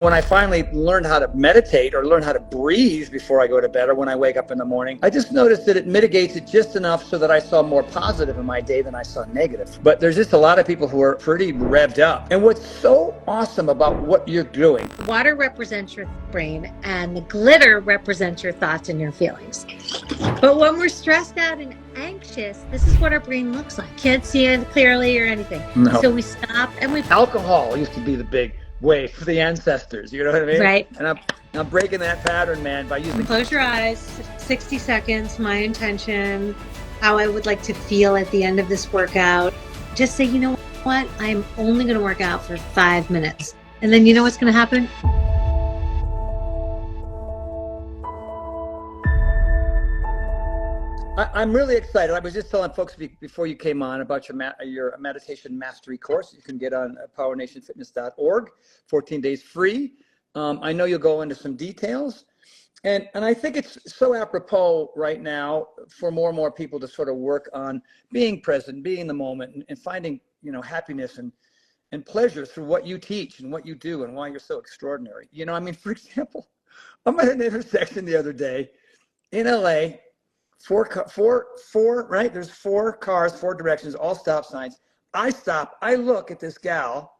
when I finally learned how to meditate or learn how to breathe before I go to bed or when I wake up in the morning, I just noticed that it mitigates it just enough so that I saw more positive in my day than I saw negative. But there's just a lot of people who are pretty revved up. And what's so awesome about what you're doing. Water represents your brain and the glitter represents your thoughts and your feelings. But when we're stressed out and anxious, this is what our brain looks like. Can't see it clearly or anything. No. So we stop and we... Alcohol used to be the big way for the ancestors, you know what I mean? Right. And I'm breaking that pattern, man, by using... Close your eyes, 60 seconds, my intention, how I would like to feel at the end of this workout. Just say, you know what? I'm only going to work out for 5 minutes. And then you know what's going to happen? I'm really excited. I was just telling folks before you came on about your meditation mastery course. You can get on powernationfitness.org, 14 days free. I know you'll go into some details. And I think it's so apropos right now for more and more people to sort of work on being present, being in the moment, and finding, you know, happiness and pleasure through what you teach and what you do and why you're so extraordinary. You know, I mean, for example, I'm at an intersection the other day in LA. Four, right? There's 4 cars, 4 directions, all stop signs. I stop, I look at this gal,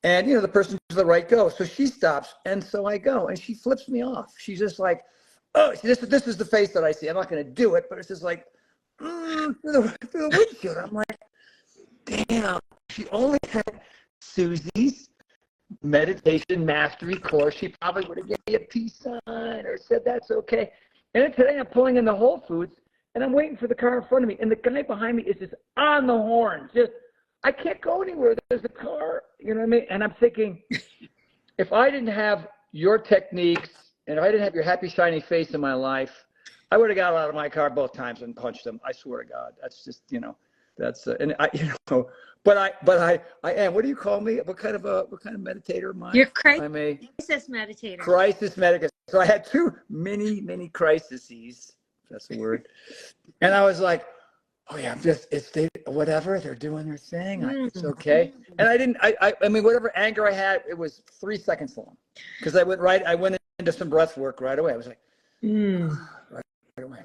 and, you know, the person to the right goes. So she stops, and so I go, and she flips me off. She's just like, oh, this is the face that I see. I'm not going to do it, but it's just like, through the windshield. I'm like, damn, she only had Susie's meditation mastery course. She probably would have given me a peace sign or said that's okay. And then today I'm pulling in the Whole Foods, and I'm waiting for the car in front of me, and the guy behind me is just on the horn. Just, I can't go anywhere. There's a car, you know what I mean? And I'm thinking, if I didn't have your techniques, and if I didn't have your happy, shiny face in my life, I would have got out of my car both times and punched him. I swear to God. That's just, you know, that's, and I, you know, but I am. What do you call me? What kind of meditator am I? You're I'm a crisis meditator. Crisis meditator. So I had 2 mini crises, if that's a word. And I was like, oh yeah, whatever, they're doing their thing. It's okay. And I mean, whatever anger I had, it was 3 seconds long. Because I went into some breath work right away. I was like, right away.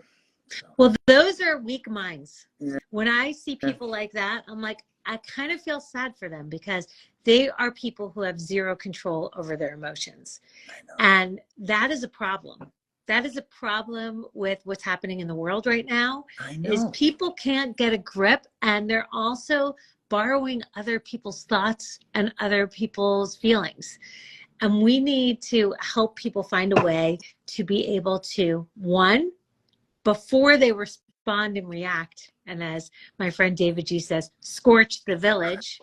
So. Well, those are weak minds. Yeah. When I see people like that, I'm like, I kind of feel sad for them because they are people who have zero control over their emotions. And that is a problem. That is a problem with what's happening in the world right now. Is people can't get a grip, and they're also borrowing other people's thoughts and other people's feelings. And we need to help people find a way to be able to, one, before they respond and react, and as my friend David G says, scorch the village.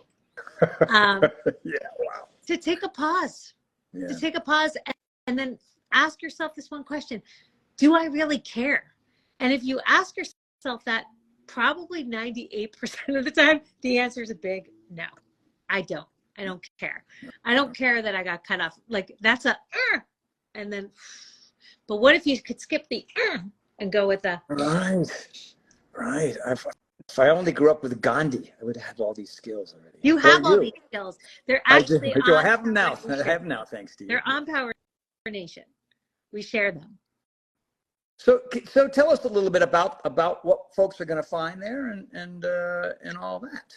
Yeah, wow. To take a pause. Yeah. To take a pause and then ask yourself this one question: do I really care? And if you ask yourself that, probably 98% of the time, the answer is a big no. I don't. I don't care. I don't care that I got cut off. Like, that's a and then, but what if you could skip the and go with the right. If I only grew up with Gandhi, I would have all these skills already. You have all these skills. They're actually I have them now. I have them now, thanks to you. They're on Power Nation. We share them. So tell us a little bit about what folks are going to find there and all that.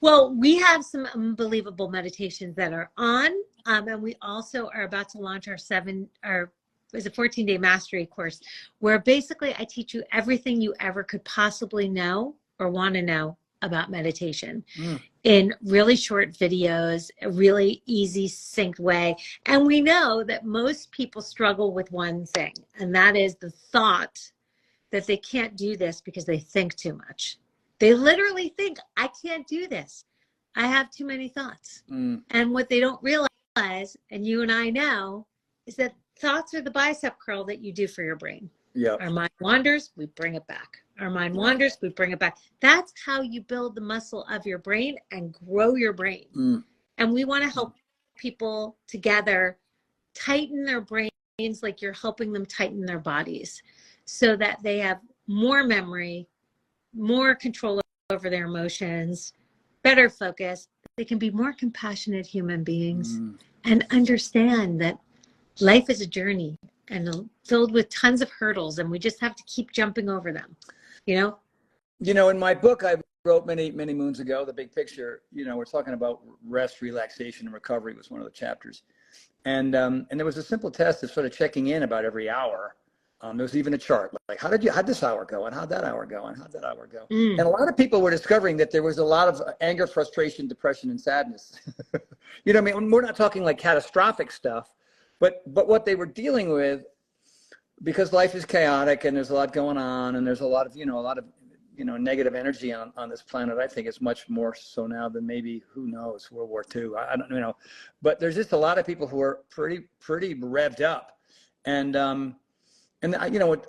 Well, we have some unbelievable meditations that are on, and we also are about to launch our 14-day mastery course, where basically I teach you everything you ever could possibly know or want to know about meditation in really short videos, a really easy, succinct way. And we know that most people struggle with one thing, and that is the thought that they can't do this because they think too much. They literally think, I can't do this. I have too many thoughts. And what they don't realize, and you and I know, is that thoughts are the bicep curl that you do for your brain. Yeah. Our mind wanders, we bring it back. Our mind wanders, we bring it back. That's how you build the muscle of your brain and grow your brain. And we want to help people together tighten their brains like you're helping them tighten their bodies, so that they have more memory, more control over their emotions, better focus. They can be more compassionate human beings. and understand that life is a journey and filled with tons of hurdles, and we just have to keep jumping over them, you know? In my book I wrote many moons ago, The Big Picture, we're talking about rest, relaxation, and recovery was one of the chapters. And there was a simple test of sort of checking in about every hour. There was even a chart, like how'd this hour go, and how'd that hour go, and how'd that hour go. And a lot of people were discovering that there was a lot of anger, frustration, depression, and sadness. You know what I mean? We're not talking like catastrophic stuff, but what they were dealing with, because life is chaotic and there's a lot going on, and there's a lot of negative energy on this planet. I think it's much more so now than maybe, who knows, World War II. I don't, but there's just a lot of people who are pretty revved up. And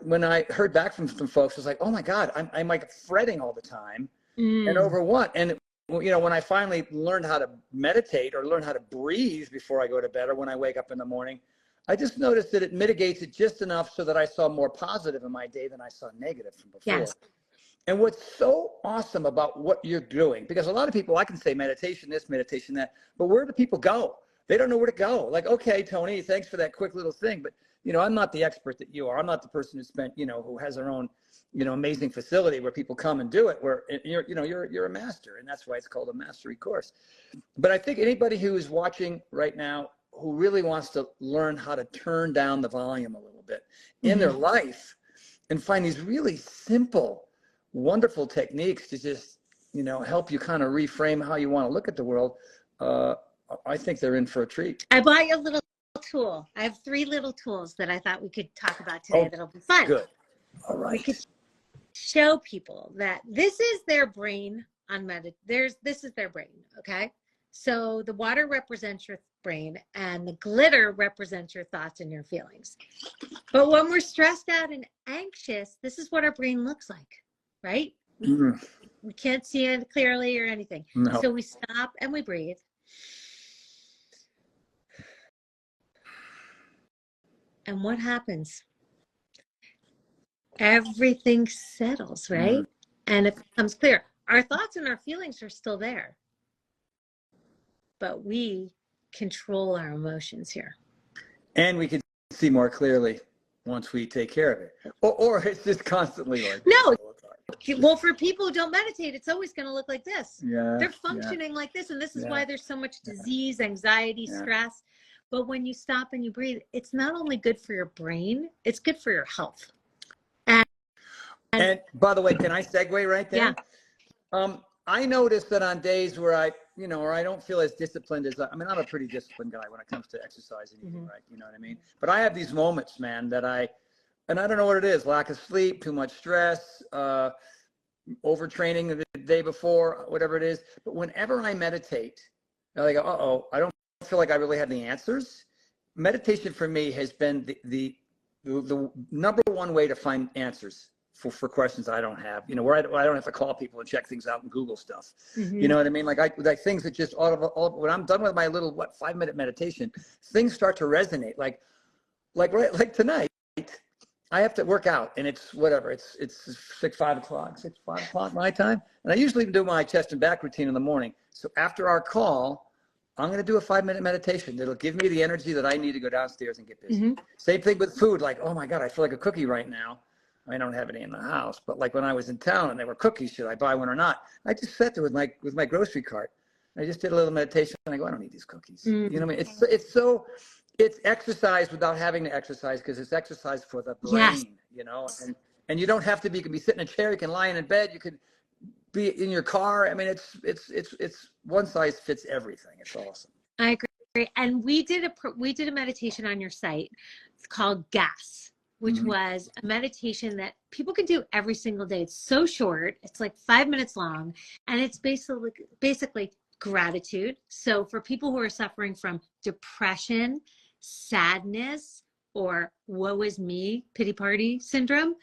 when I heard back from some folks, it was like, oh my God, I'm like fretting all the time. And over what? And when I finally learned how to meditate or learn how to breathe before I go to bed or when I wake up in the morning, I just noticed that it mitigates it just enough so that I saw more positive in my day than I saw negative from before. Yes. And what's so awesome about what you're doing, because a lot of people, I can say meditation this, meditation that, but where do people go? They don't know where to go. Like, okay, Tony, thanks for that quick little thing. But, I'm not the expert that you are. I'm not the person who spent, who has their own, amazing facility where people come and do it, where you're a master. And that's why it's called a mastery course. But I think anybody who is watching right now, who really wants to learn how to turn down the volume a little bit in their life and find these really simple, wonderful techniques to just, help you kind of reframe how you want to look at the world. I think they're in for a treat. I bought you a little tool. I have 3 little tools that I thought we could talk about today that'll be fun. Good. All right. We could show people that this is their brain this is their brain, okay? So the water represents your brain and the glitter represents your thoughts and your feelings. But when we're stressed out and anxious, this is what our brain looks like, right? We can't see it clearly or anything. No. So we stop and we breathe. And what happens? Everything settles, right? And it becomes clear. Our thoughts and our feelings are still there, but we control our emotions here. And we can see more clearly once we take care of it. Or it's just constantly like, no. Well, for people who don't meditate, it's always going to look like this. Yeah, they're functioning like this. And this is why there's so much disease, anxiety, stress. But when you stop and you breathe, it's not only good for your brain, it's good for your health. And by the way, can I segue right there? Yeah. I noticed that on days where I don't feel as disciplined as I'm a pretty disciplined guy when it comes to exercising, right? You know what I mean? But I have these moments, man, and I don't know what it is, lack of sleep, too much stress, overtraining the day before, whatever it is. But whenever I meditate, I go, I don't feel like I really have the answers. Meditation for me has been the number one way to find answers for questions I don't have, where I don't have to call people and check things out and Google stuff. You know what I mean? Like things that just when I'm done with my little 5-minute meditation, things start to resonate. Like tonight, I have to work out, and it's whatever. It's 5 o'clock my time, and I usually do my chest and back routine in the morning. So after our call, I'm going to do a 5-minute meditation that'll give me the energy that I need to go downstairs and get busy. Same thing with food. Like, oh my God, I feel like a cookie right now. I don't have any in the house, but like when I was in town and there were cookies, should I buy one or not? I just sat there with my grocery cart. I just did a little meditation, and I go, I don't need these cookies. You know what I mean? It's exercise without having to exercise, because it's exercise for the brain, and you don't have to be, you can be sitting in a chair, you can lie in bed, you could be in your car. I mean, it's one size fits everything. It's awesome. I agree. And we did a meditation on your site. It's called GAS, which was a meditation that people can do every single day. It's so short. It's like 5 minutes long. And it's basically gratitude. So for people who are suffering from depression, sadness, or woe is me, pity party syndrome,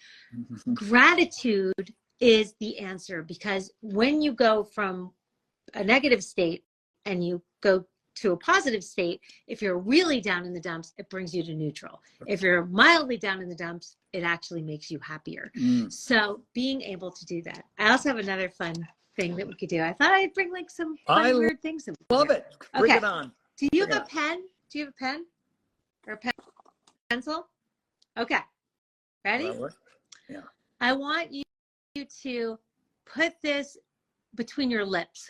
gratitude is the answer. Because when you go from a negative state and you go to a positive state, if you're really down in the dumps, it brings you to neutral. If you're mildly down in the dumps, it actually makes you happier. So being able to do that. I also have another fun thing that we could do. I thought I'd bring like some fun, weird things. Love it. Bring it on. Do you have a pen? Do you have a pen or a pencil? Okay. Ready? Yeah. I want you to put this between your lips.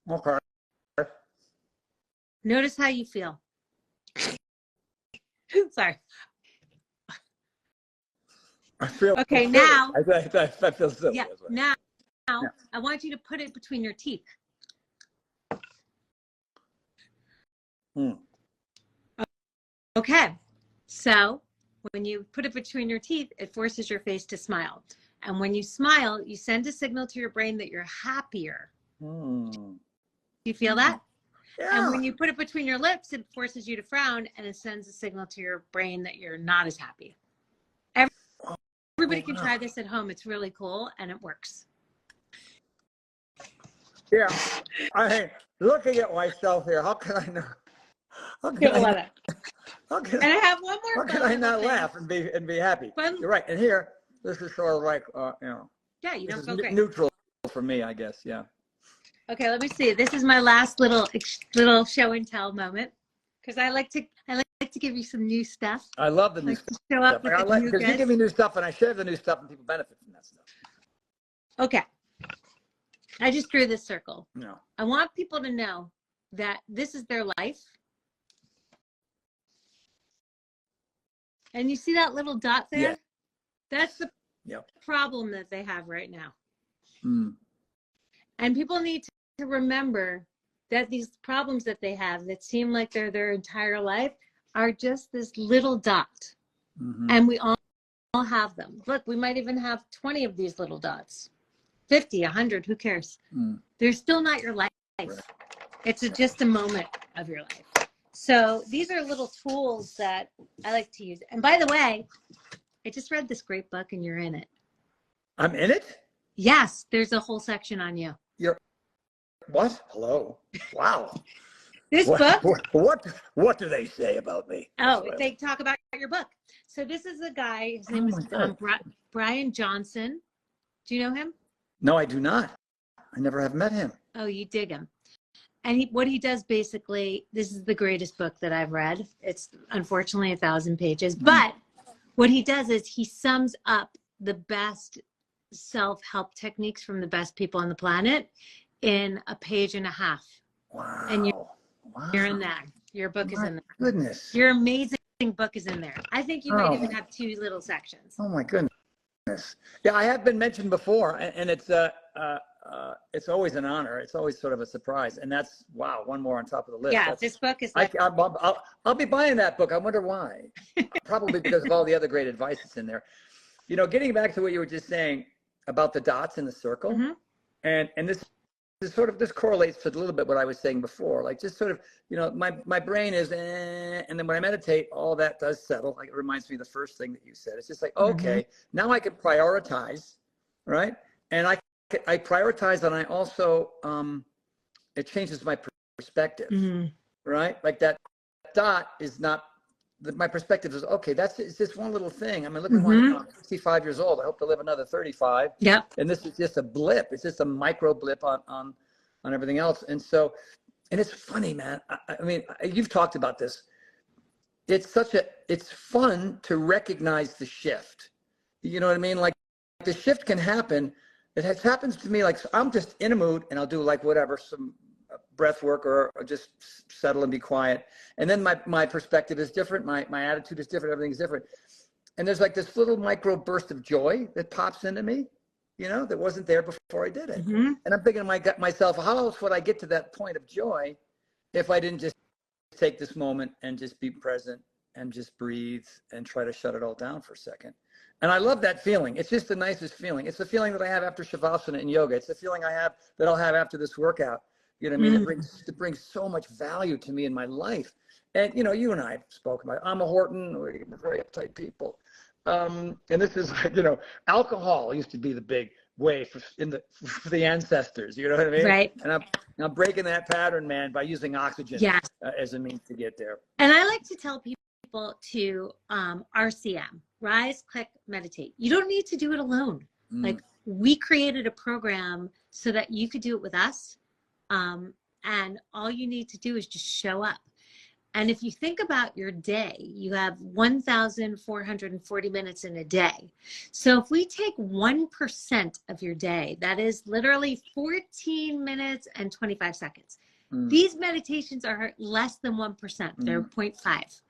Okay. Notice how you feel. Sorry. I feel okay. silly. Now, I feel silly. Yeah. Now, I want you to put it between your teeth. Okay. So when you put it between your teeth, it forces your face to smile. And when you smile, you send a signal to your brain that you're happier. Do you feel that? Yeah. And when you put it between your lips, it forces you to frown, and it sends a signal to your brain that you're not as happy. Everybody can try this at home. It's really cool, and it works. Yeah. Looking at myself here, how can I not? And I have one more. How can I not laugh and be happy? You're right. And here, this is sort of like, Yeah, you don't feel great. Neutral for me, I guess. Yeah. Okay, let me see. This is my last little show and tell moment, because I like to give you some new stuff. I love the new stuff. Show up with because you give me new stuff, and I share the new stuff, and people benefit from that stuff. Okay. I just drew this circle. No. I want people to know that this is their life. And you see that little dot there? Yeah. That's the problem that they have right now. And people need to remember that these problems that they have that seem like they're their entire life are just this little dot. And we all have them. Look, we might even have 20 of these little dots. 50, 100, who cares? They're still not your life. Right. It's just a moment of your life. So these are little tools that I like to use. And by the way, I just read this great book and you're in it. I'm in it? Yes, there's a whole section on you. You're what? Hello. Wow. This book? What do they say about me? Oh, they talk about your book. So this is a guy, his name is Brian Johnson. Do you know him? No, I do not. I never have met him. Oh, you dig him. And what he does basically, this is the greatest book that I've read. It's unfortunately 1,000 pages, but what he does is he sums up the best self-help techniques from the best people on the planet in a page and a half. Wow. And you're in there. Your book is in there. Goodness. Your amazing book is in there. I think you might even have 2 little sections. Oh my goodness. Yeah, I have been mentioned before, and it's always an honor. It's always sort of a surprise, and that's one more on top of the list. Yeah, this book is like I'll be buying that book. I wonder why. Probably because of all the other great advice that's in there. You know, getting back to what you were just saying about the dots in the circle, and this correlates to a little bit what I was saying before. Like just sort of, you know, my brain is, and then when I meditate, all that does settle. Like it reminds me of the first thing that you said. It's just like, okay, now I can prioritize, right? And I prioritize, and I also it changes my perspective, right? Like that dot is not. My perspective is okay. It's just one little thing. I mean, look at I'm 65 years old. I hope to live another 35. Yeah. And this is just a blip. It's just a micro blip on everything else. And so, and it's funny, man. I mean, you've talked about this. It's fun to recognize the shift. You know what I mean? Like the shift can happen. Happens to me. Like I'm just in a mood and I'll do like whatever, some breath work or just settle and be quiet. And then my perspective is different. My attitude is different. Everything's different. And there's like this little micro burst of joy that pops into me, you know, that wasn't there before I did it. And I'm thinking to myself, how else would I get to that point of joy if I didn't just take this moment and just be present and just breathe and try to shut it all down for a second. And I love that feeling. It's just the nicest feeling. It's the feeling that I have after Shavasana and yoga. It's the feeling I'll have after this workout. You know what I mean? It brings so much value to me in my life. And, you know, you and I have spoken about it. I'm a Horton. We're very uptight people. And this is like, you know, alcohol used to be the big way for the ancestors. You know what I mean? Right. And I'm breaking that pattern, man, by using oxygen as a means to get there. And I like to tell people to RCM, rise, click, meditate. You don't need to do it alone. Like we created a program so that you could do it with us. And all you need to do is just show up. And if you think about your day, you have 1,440 minutes in a day. So if we take 1% of your day, that is literally 14 minutes and 25 seconds. These meditations are less than 1%. They're 0.5,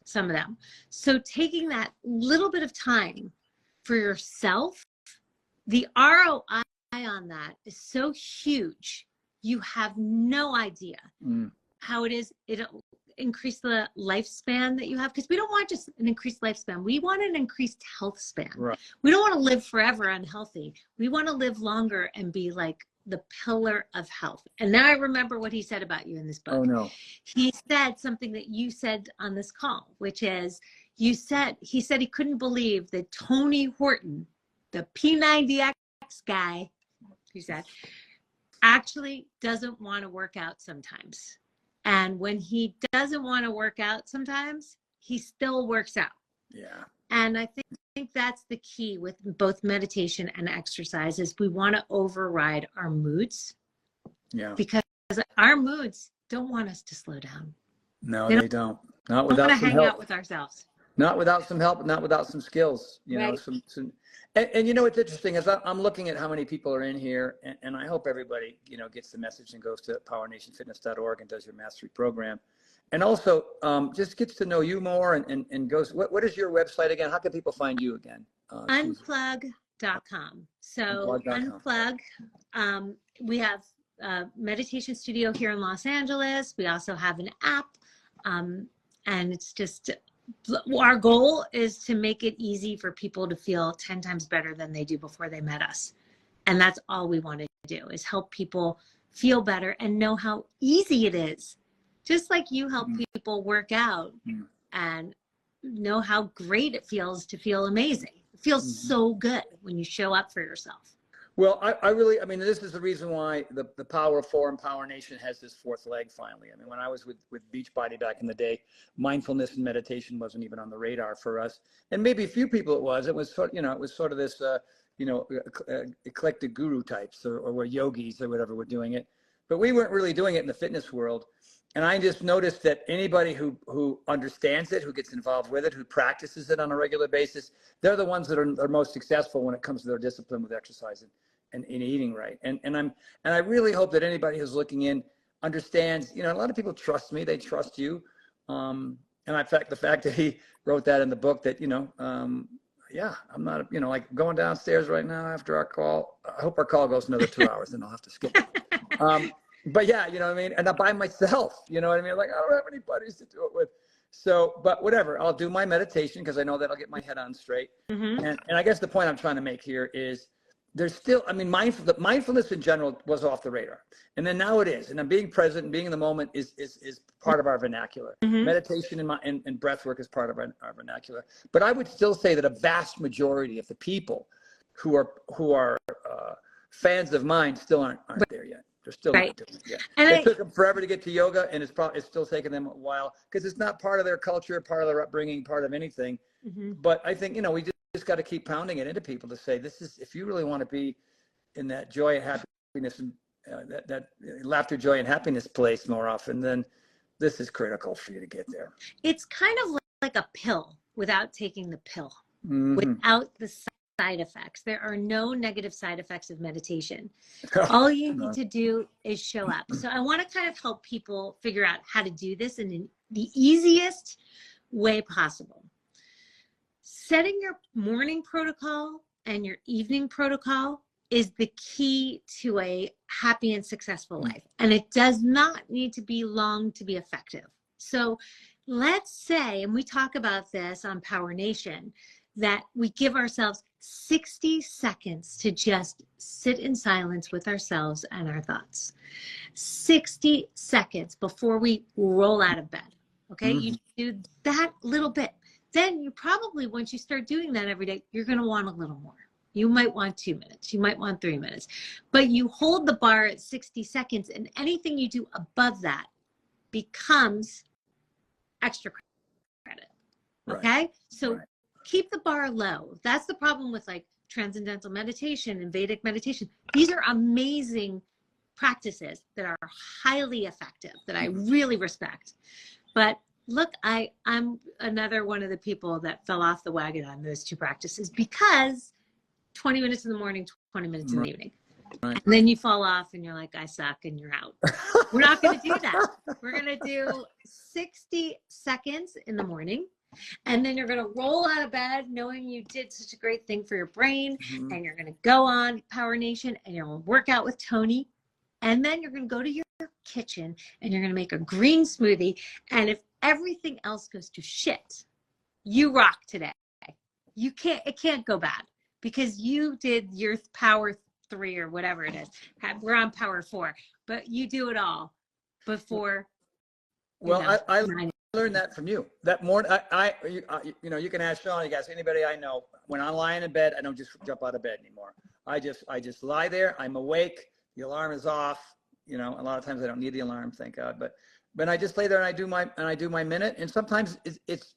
some of them. So taking that little bit of time for yourself, the ROI on that is so huge. You have no idea how it is. It'll increase the lifespan that you have, because we don't want just an increased lifespan. We want an increased health span. Right. We don't want to live forever unhealthy. We want to live longer and be like the pillar of health. And now I remember what he said about you in this book. Oh no. He said something that you said on this call, which is he said he couldn't believe that Tony Horton, the P90X guy, he said, actually doesn't want to work out sometimes. And when he doesn't want to work out sometimes, he still works out. Yeah. And I think that's the key with both meditation and exercise, is we want to override our moods. Yeah. Because our moods don't want us to slow down. No, they don't. Not without some help. We want to hang out with ourselves. Not without some help, not without some skills, you know, and you know, what's interesting is I'm looking at how many people are in here, and I hope everybody, you know, gets the message and goes to powernationfitness.org and does your mastery program. And also just gets to know you more and goes, what is your website again? How can people find you again? Unplug.com. So Unplug, we have a meditation studio here in Los Angeles. We also have an app, and it's just, our goal is to make it easy for people to feel 10 times better than they do before they met us. And that's all we want to do, is help people feel better and know how easy it is. Just like you help people work out and know how great it feels to feel amazing. It feels so good when you show up for yourself. Well, I really, I mean, this is the reason why the Power of Four and Power Nation has this fourth leg finally. I mean, when I was with Beachbody back in the day, mindfulness and meditation wasn't even on the radar for us. And maybe a few people it was. It was sort, you know, it was sort of this, you know, eclectic guru types or were yogis or whatever were doing it. But we weren't really doing it in the fitness world. And I just noticed that anybody who understands it, who gets involved with it, who practices it on a regular basis, they're the ones that are most successful when it comes to their discipline with exercise and eating right. And I really hope that anybody who's looking in understands, you know, a lot of people trust me, they trust you. And in fact, the fact that he wrote that in the book that, you know, yeah, I'm not, you know, like going downstairs right now after our call. I hope our call goes another 2 hours and I'll have to skip it. But yeah, you know what I mean? And I'm by myself, you know what I mean? Like, I don't have any buddies to do it with. So, but whatever, I'll do my meditation because I know that I'll get my head on straight. And I guess the point I'm trying to make here is there's still, I mean, mindfulness in general was off the radar. And then now it is. And then being present and being in the moment is part of our vernacular. Meditation and breath work is part of our vernacular. But I would still say that a vast majority of the people who are fans of mine still aren't there yet. They're still not doing it yet. And it took them forever to get to yoga, and it's still taking them a while because it's not part of their culture, part of their upbringing, part of anything. But I think, you know, we just got to keep pounding it into people to say, this is, if you really want to be in that joy and happiness and that laughter, joy, and happiness place more often, then this is critical for you to get there. It's kind of like a pill without taking the pill, without the side effects. There are no negative side effects of meditation. All you need to do is show up. So I want to kind of help people figure out how to do this in the easiest way possible. Setting your morning protocol and your evening protocol is the key to a happy and successful life. And it does not need to be long to be effective. So let's say, and we talk about this on Power Nation, that we give ourselves 60 seconds to just sit in silence with ourselves and our thoughts. 60 seconds before we roll out of bed. Okay, you do that little bit. Then you probably, once you start doing that every day, you're going to want a little more. You might want 2 minutes. You might want 3 minutes. But you hold the bar at 60 seconds, and anything you do above that becomes extra credit. Okay? So keep the bar low. That's the problem with like transcendental meditation and Vedic meditation. These are amazing practices that are highly effective, that I really respect. But look, I'm another one of the people that fell off the wagon on those two practices, because 20 minutes in the morning, 20 minutes in the evening. Right. And then you fall off and you're like, I suck, and you're out. We're not going to do that. We're going to do 60 seconds in the morning. And then you're going to roll out of bed knowing you did such a great thing for your brain. And you're going to go on Power Nation and you're going to work out with Tony. And then you're going to go to your kitchen and you're going to make a green smoothie. And if everything else goes to shit, you rock today. It can't go bad, because you did your Power 3 or whatever it is. We're on Power 4, but you do it all before. Well, I learned that from you. That morning, you can ask Sean, you guys, anybody I know, when I'm lying in bed, I don't just jump out of bed anymore. I just lie there. I'm awake. The alarm is off. A lot of times I don't need the alarm, thank God. But I just lay there and I do my minute. And sometimes it's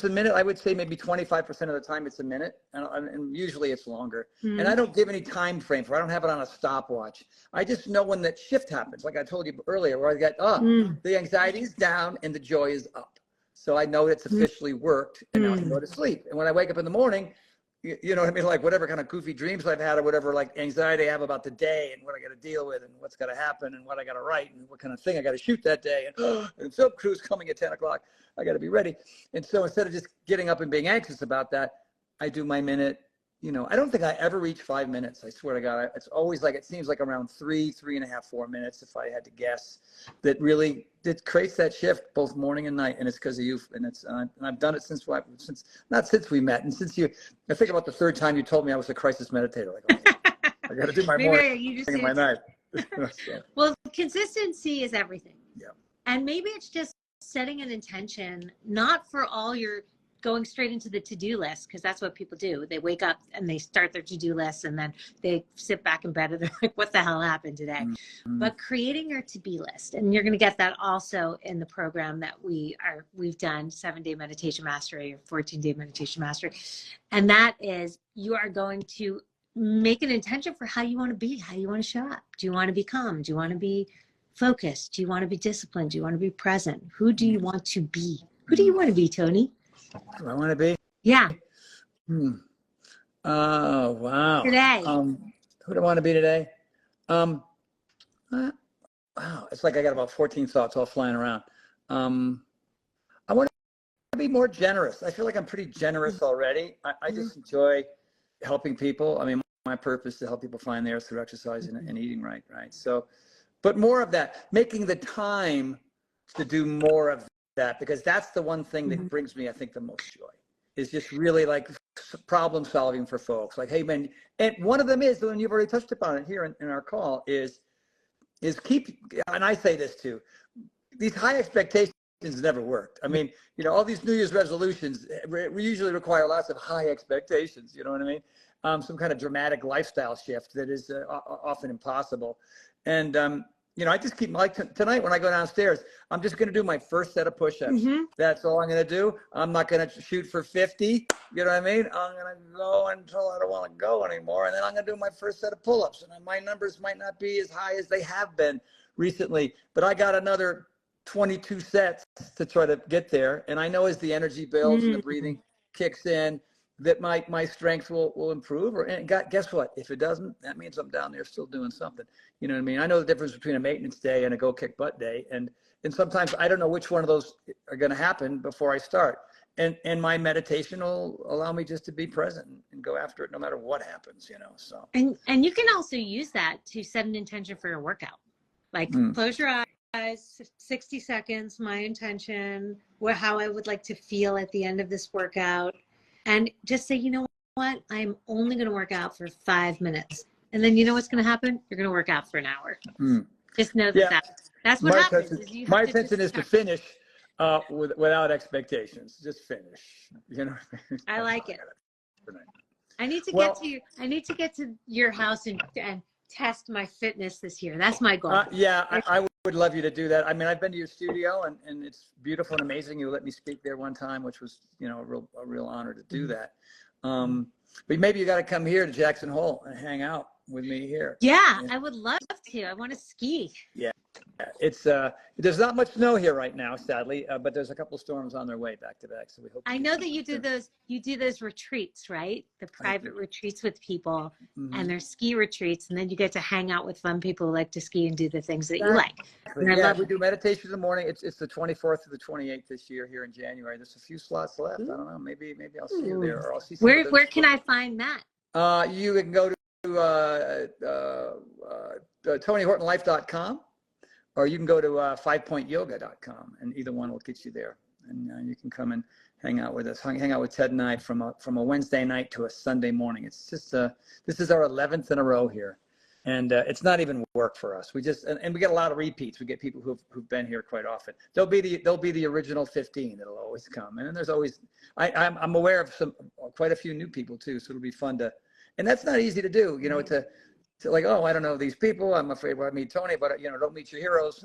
a minute. I would say maybe 25% of the time it's a minute, and usually it's longer. And I don't give any time frame for it. I don't have it on a stopwatch. I just know when that shift happens, like I told you earlier, where I got the anxiety is down and the joy is up. So I know it's officially worked, and now I can go to sleep. And when I wake up in the morning, you know what I mean? Like whatever kind of goofy dreams I've had or whatever, like anxiety I have about the day and what I got to deal with and what's got to happen and what I got to write and what kind of thing I got to shoot that day. And film crew's coming at 10 o'clock. I got to be ready. And so instead of just getting up and being anxious about that, I do my minute. I don't think I ever reach 5 minutes. I swear to God. It's always like, it seems like around 3.5, 4 minutes, if I had to guess, that really, it creates that shift both morning and night. And it's because of you. And I've done it not since we met. And I think about the third time you told me I was a crisis meditator. Like, I got to do my morning and my night. So. Well, consistency is everything. Yeah. And maybe it's just setting an intention, not for all your going straight into the to-do list, because that's what people do. They wake up and they start their to-do list and then they sit back in bed and they're like, what the hell happened today? But creating your to-be list, and you're going to get that also in the program that we've done, 7-day meditation mastery or 14-day meditation mastery. And that is, you are going to make an intention for how you want to be, how you want to show up. Do you want to be calm? Do you want to be focused? Do you want to be disciplined? Do you want to be present? Who do you want to be? Who do you want to be, Tony? Who I want to be? Yeah. Oh, wow. Today. Who do I want to be today? Wow. It's like I got about 14 thoughts all flying around. I want to be more generous. I feel like I'm pretty generous already. I just enjoy helping people. I mean, my purpose is to help people find theirs through exercise and eating right. So, but more of that, making the time to do more of that, because that's the one thing that brings me, I think, the most joy, is just really like problem solving for folks. Like, hey, man, and one of them is the one you've already touched upon it here in our call is keep, and I say this too, these high expectations never worked. I mean, all these New Year's resolutions usually require lots of high expectations. You know what I mean? Some kind of dramatic lifestyle shift that is often impossible. And, I just keep tonight when I go downstairs, I'm just going to do my first set of push-ups. That's all I'm going to do. I'm not going to shoot for 50. You know what I mean? I'm going to go until I don't want to go anymore. And then I'm going to do my first set of pull-ups. And my numbers might not be as high as they have been recently, but I got another 22 sets to try to get there. And I know as the energy builds and the breathing kicks in, that my strength will improve. And guess what? If it doesn't, that means I'm down there still doing something. You know what I mean? I know the difference between a maintenance day and a go kick butt day. And sometimes I don't know which one of those are going to happen before I start. And my meditation will allow me just to be present and go after it no matter what happens, so. And you can also use that to set an intention for your workout. Like close your eyes, 60 seconds, my intention, how I would like to feel at the end of this workout. And just say, you know what? I'm only going to work out for 5 minutes. And then you know what's going to happen? You're going to work out for an hour. Just know that's what happens. My intention is to finish without expectations. Just finish. I like it. I need to get to your house and test my fitness this year. That's my goal. I would love you to do that. I mean, I've been to your studio and it's beautiful and amazing. You let me speak there one time, which was, a real honor to do that. But maybe you got to come here to Jackson Hole and hang out. with me here. Yeah, I would love to. I want to ski. Yeah. It's there's not much snow here right now, sadly, but there's a couple storms on their way back to back. So we hope. I know that you do those retreats, right? The private retreats with people, and there's ski retreats, and then you get to hang out with fun people who like to ski and do the things that you like. Yeah, we do meditation in the morning. It's the 24th to the 28th this year here in January. There's a few slots left. I don't know. Maybe I'll see you there, or I'll see. Where can I find that? You can go to TonyHortonLife.com. Or you can go to 5pointyoga.com, and either one will get you there. And you can come and hang out with us, hang out with Ted and I from a Wednesday night to a Sunday morning. It's just this is our 11th in a row here, and it's not even work for us. We just and we get a lot of repeats. We get people who've been here quite often. There'll be the original 15 that'll always come, and then there's always I'm aware of quite a few new people too. So it'll be fun to, and that's not easy to do. You know, to like, oh, I don't know these people. I'm afraid when I meet Tony, but don't meet your heroes.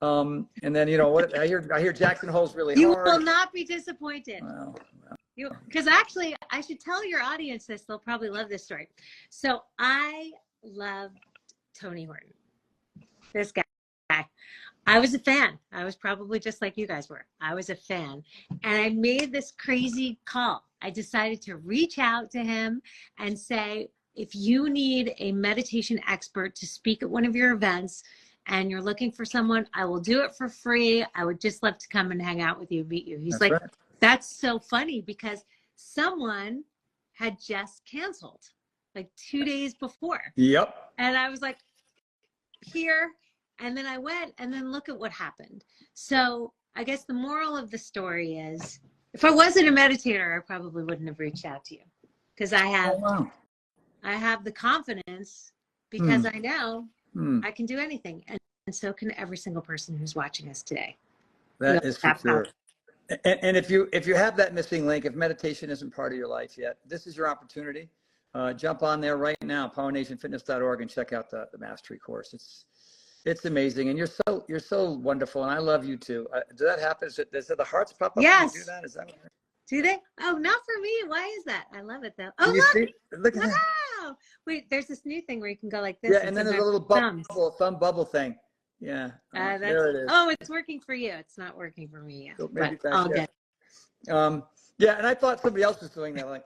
And then what I hear Jackson Hole's really hard. You will not be disappointed. Well. Because actually, I should tell your audience this. They'll probably love this story. So I loved Tony Horton. This guy. I was a fan. I was probably just like you guys were. I was a fan. And I made this crazy call. I decided to reach out to him and say, if you need a meditation expert to speak at one of your events and you're looking for someone, I will do it for free. I would just love to come and hang out with you, meet you. He's like, that's so funny, because someone had just canceled like 2 days before. Yep. And I was like, here. And then I went, and then look at what happened. So I guess the moral of the story is, if I wasn't a meditator, I probably wouldn't have reached out to you, because I have the confidence, because I know I can do anything. And so can every single person who's watching us today. That is for sure. And if you have that missing link, if meditation isn't part of your life yet, this is your opportunity. Jump on there right now, powernationfitness.org, and check out the mastery course. It's amazing. And you're so wonderful. And I love you too. Does that happen? Does the hearts pop up when you do that? Is that what? Do they? Oh, not for me. Why is that? I love it though. Oh, look at that. Wow. Wait, there's this new thing where you can go like this. Yeah, and then there's a little thumb bubble thing. Yeah. There it is. Oh, it's working for you. It's not working for me yet. So but I'll get it. Yeah, and I thought somebody else was doing that. Like,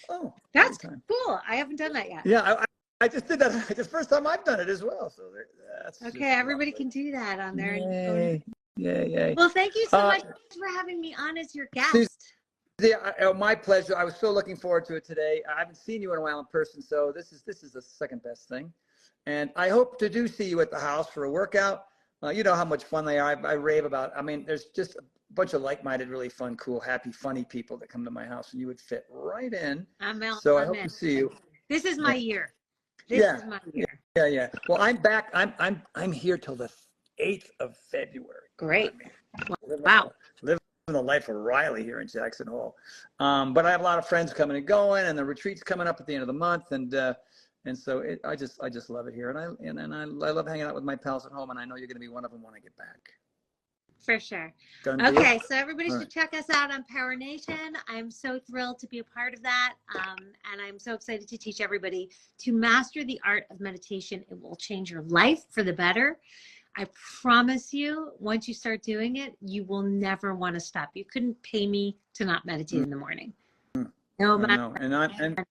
oh. That's cool. I haven't done that yet. Yeah, I just did that. It's the first time I've done it as well. So that's okay. Everybody can do that on there. Yay. Well, thank you so much for having me on as your guest. My pleasure. I was so looking forward to it today. I haven't seen you in a while in person, so this is the second best thing. And I hope to see you at the house for a workout. You know how much fun they are. I rave about. I mean, there's just a bunch of like-minded, really fun, cool, happy, funny people that come to my house, and you would fit right in. I hope to see you. This is my year. This is my year. Yeah. Well, I'm back. I'm here till the 8th of February. Great. Wow. Living the life of Riley here in Jackson Hole. But I have a lot of friends coming and going, and the retreat's coming up at the end of the month, and so I just love it here, and I love hanging out with my pals at home, and I know you're going to be one of them when I get back. For sure. Okay, so everybody should check us out on Power Nation. I'm so thrilled to be a part of that, and I'm so excited to teach everybody to master the art of meditation. It will change your life for the better. I promise you, once you start doing it, you will never want to stop. You couldn't pay me to not meditate in the morning. No matter.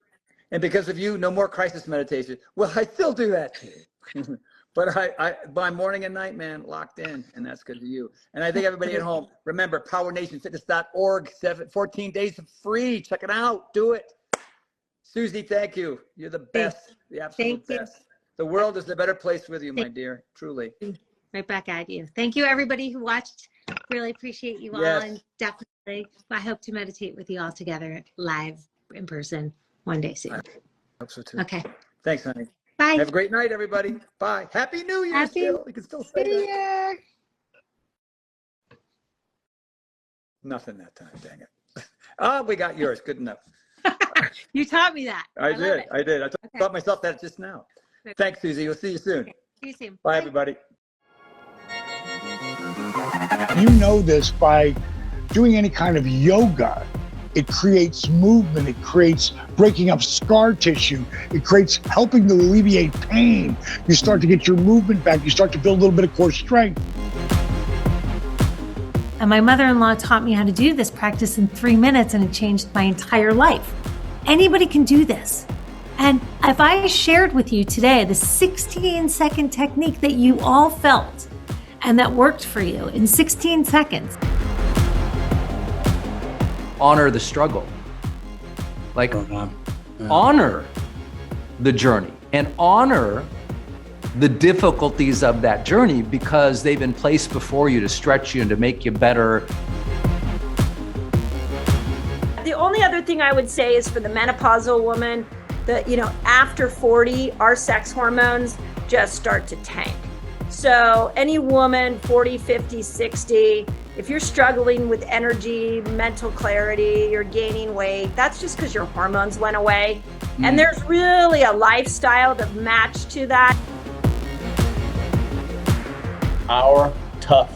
And because of you, no more crisis meditation. Well, I still do that too. But I by morning and night, man, locked in, and that's good to you. And I think everybody at home, remember, powernationfitness.org, 14 days of free. Check it out. Do it. Susie, thank you. You're the best, the absolute best. The world is a better place with you, my dear, truly. Right back at you. Thank you, everybody who watched. Really appreciate you all, and definitely I hope to meditate with you all together live in person one day soon. I hope so too. Okay. Thanks, honey. Bye. Have a great night, everybody. Bye. Happy New Year. You can still say that. Nothing that time, dang it. Oh, we got yours. Good enough. You taught me that. I did. I taught myself that just now. Thanks, Susie. We'll see you soon. Okay. See you soon. Bye, everybody. You know this by doing any kind of yoga. It creates movement. It creates breaking up scar tissue. It creates helping to alleviate pain. You start to get your movement back. You start to build a little bit of core strength. And my mother-in-law taught me how to do this practice in 3 minutes, and it changed my entire life. Anybody can do this. And if I shared with you today the 16-second technique that you all felt and that worked for you in 16 seconds. Honor the struggle. Like, honor the journey and honor the difficulties of that journey, because they've been placed before you to stretch you and to make you better. The only other thing I would say is for the menopausal woman, that, after 40, our sex hormones just start to tank. So any woman, 40, 50, 60, if you're struggling with energy, mental clarity, you're gaining weight, that's just because your hormones went away. And there's really a lifestyle to match to that. Our tough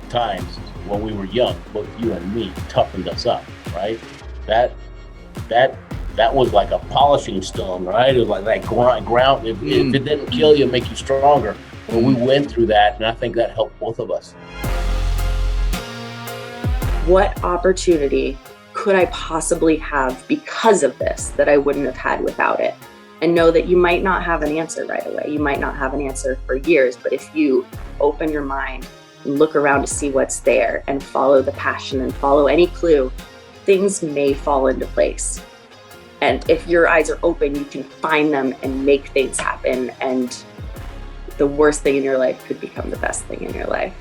times when we were young, both you and me, toughened us up, right? That was like a polishing stone, right? It was like that ground. If it didn't kill you, it'd make you stronger. But we went through that, and I think that helped both of us. What opportunity could I possibly have because of this that I wouldn't have had without it? And know that you might not have an answer right away. You might not have an answer for years, but if you open your mind and look around to see what's there and follow the passion and follow any clue, things may fall into place. And if your eyes are open, you can find them and make things happen. And the worst thing in your life could become the best thing in your life.